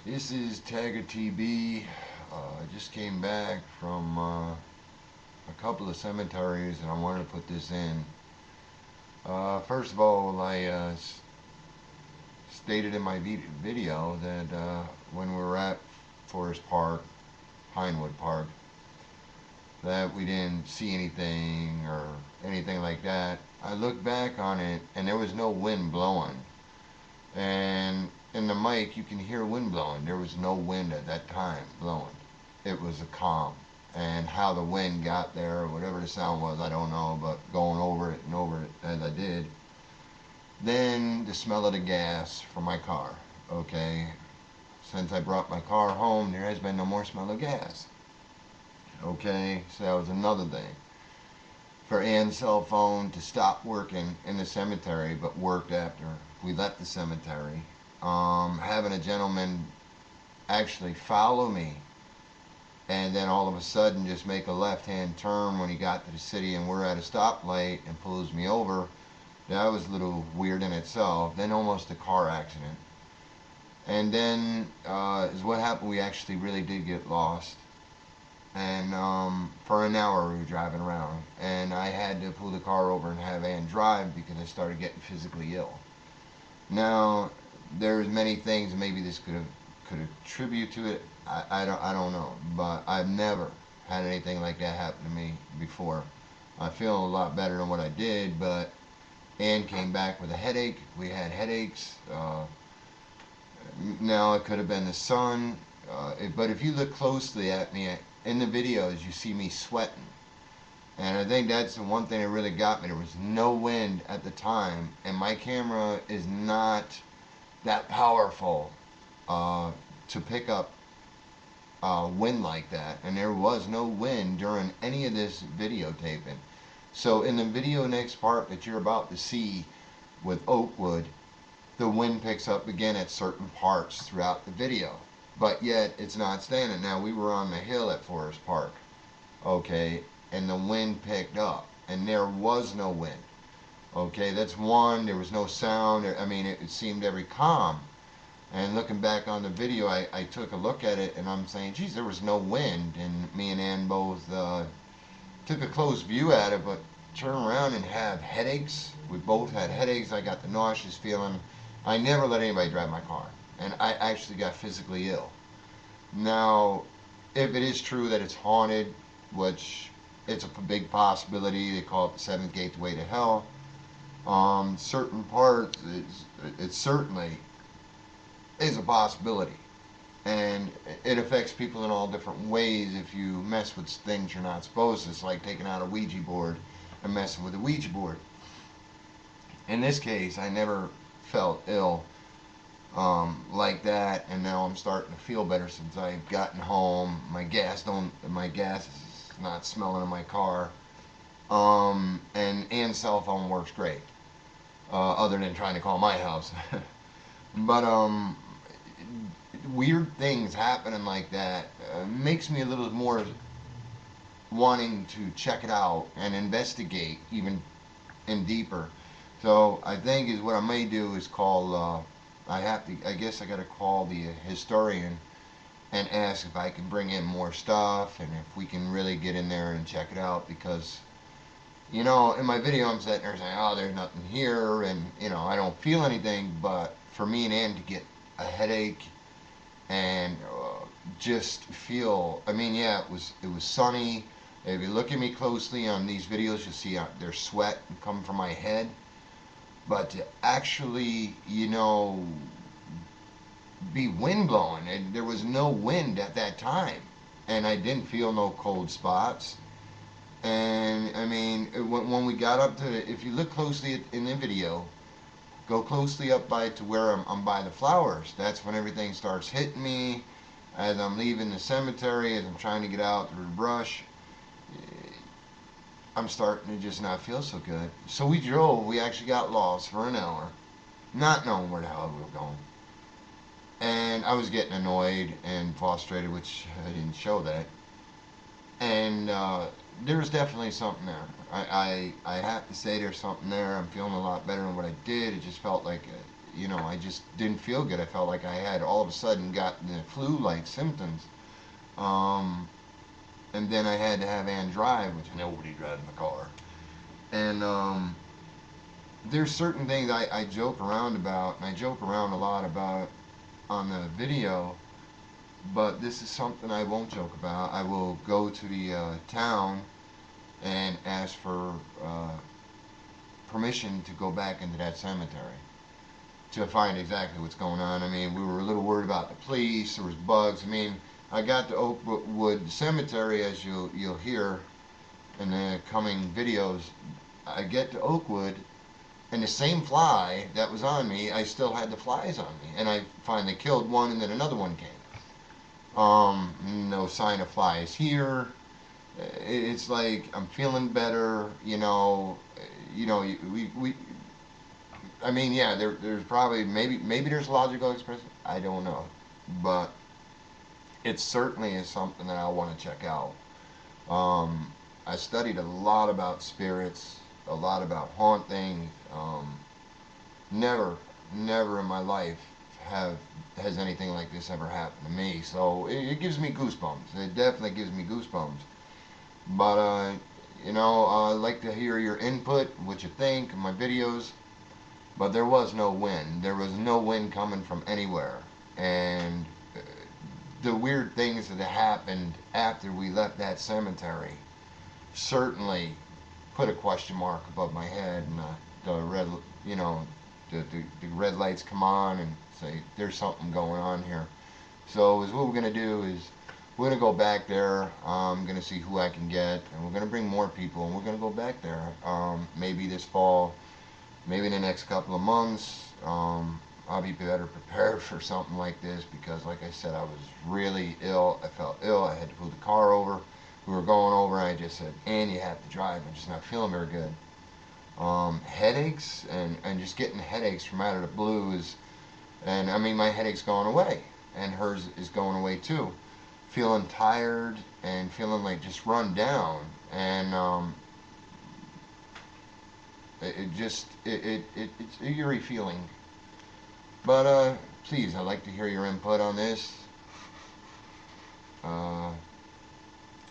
This is tigertb. I just came back from a couple of cemeteries and I wanted to put this in. First of all, I stated in my video that when we were at Forest Park, Pinewood Park, that we didn't see anything or anything like that. I looked back on it and there was no wind blowing. And in the mic, you can hear wind blowing. There was no wind at that time blowing. It was a calm. And how the wind got there, or whatever the sound was, I don't know, but going over it and over it as I did. Then the smell of the gas from my car. Okay, since I brought my car home, there has been no more smell of gas. Okay, so that was another thing. For Ann's cell phone to stop working in the cemetery, but worked after we left the cemetery. Having a gentleman actually follow me and then all of a sudden just make a left-hand turn when he got to the city and we're at a stoplight and pulls me over. That was a little weird in itself. Then almost a car accident. And then is what happened. We actually really did get lost. And for an hour we were driving around. And I had to pull the car over and have Ann drive because I started getting physically ill. Now, there's many things maybe this could attribute to it. I don't know, but I've never had anything like that happen to me before. I feel a lot better than what I did, but Ann came back with a headache. We had headaches. Now it could have been the sun, but if you look closely at me in the videos, you see me sweating. And I think that's the one thing that really got me. There was no wind at the time, and my camera is not that powerful to pick up wind like that. And there was no wind during any of this videotaping. So in the video next part that you're about to see with Oakwood, the wind picks up again at certain parts throughout the video. But yet it's not standing. Now we were on the hill at Forest Park, okay, and the wind picked up and there was no wind. Okay, that's one. There was no sound. I mean, it seemed very calm. And looking back on the video, I took a look at it and I'm saying, geez, there was no wind. And me and Ann both took a close view at it, but turn around and have headaches. We both had headaches. I got the nauseous feeling. I never let anybody drive my car. And I actually got physically ill. Now, if it is true that it's haunted, which it's a big possibility, they call it the seventh gateway to hell. Certain parts, it certainly is a possibility. And it affects people in all different ways if you mess with things you're not supposed to. It's like taking out a Ouija board and messing with a Ouija board. In this case, I never felt ill like that, and now I'm starting to feel better since I've gotten home. My gas is not smelling in my car. And cell phone works great, other than trying to call my house. But weird things happening like that makes me a little more wanting to check it out and investigate even in deeper. So I think is what I may do is call. I guess I got to call the historian and ask if I can bring in more stuff and if we can really get in there and check it out, because in my video I'm sitting there saying, oh, there's nothing here, and I don't feel anything. But for me and Ann to get a headache and just feel, I mean, yeah, it was sunny. If you look at me closely on these videos, you'll see there's sweat coming from my head. But to actually, be wind blowing, and there was no wind at that time, and I didn't feel no cold spots. And I mean, when we got up to it, if you look closely in the video, go closely up by to where I'm by the flowers. That's when everything starts hitting me as I'm leaving the cemetery, as I'm trying to get out through the brush. I'm starting to just not feel so good. So we drove. We actually got lost for an hour, not knowing where the hell we were going. And I was getting annoyed and frustrated, which I didn't show that. And there's definitely something there. I have to say there's something there. I'm feeling a lot better than what I did. It just felt like you know, I just didn't feel good. I felt like I had all of a sudden gotten the flu-like symptoms. Um, and then I had to have Ann drive, which nobody driving the car. And there's certain things I joke around about, and I joke around a lot about on the video, but this is something I won't joke about. I will go to the town and ask for permission to go back into that cemetery to find exactly what's going on. I mean, we were a little worried about the police. There was bugs. I mean, I got to Oakwood Cemetery, as you'll hear in the coming videos. I get to Oakwood, and the same fly that was on me, I still had the flies on me, and I finally killed one, and then another one came. No sign of flies here. It's like I'm feeling better, you know, we I mean, yeah, there's probably, maybe there's logical expression. I don't know, but it certainly is something that I want to check out. I studied a lot about spirits, a lot about haunting. Never, never in my life have has anything like this ever happened to me. So it gives me goosebumps. It definitely gives me goosebumps. But I'd like to hear your input, what you think of my videos. But there was no wind. There was no wind coming from anywhere. And the weird things that happened after we left that cemetery certainly put a question mark above my head. And the red, you know, the red lights come on and say there's something going on here. So is what we're gonna do is we're gonna go back there. I'm gonna see who I can get, and we're gonna bring more people, and we're gonna go back there. Maybe this fall, maybe in the next couple of months. I'll be better prepared for something like this because, like I said, I was really ill. I felt ill. I had to pull the car over. We were going over, and I just said, "And you have to drive." I'm just not feeling very good. Headaches and just getting headaches from out of the blue is, and I mean, my headache's going away, and hers is going away too. Feeling tired and feeling like just run down, and it's an eerie feeling. But please, I'd like to hear your input on this.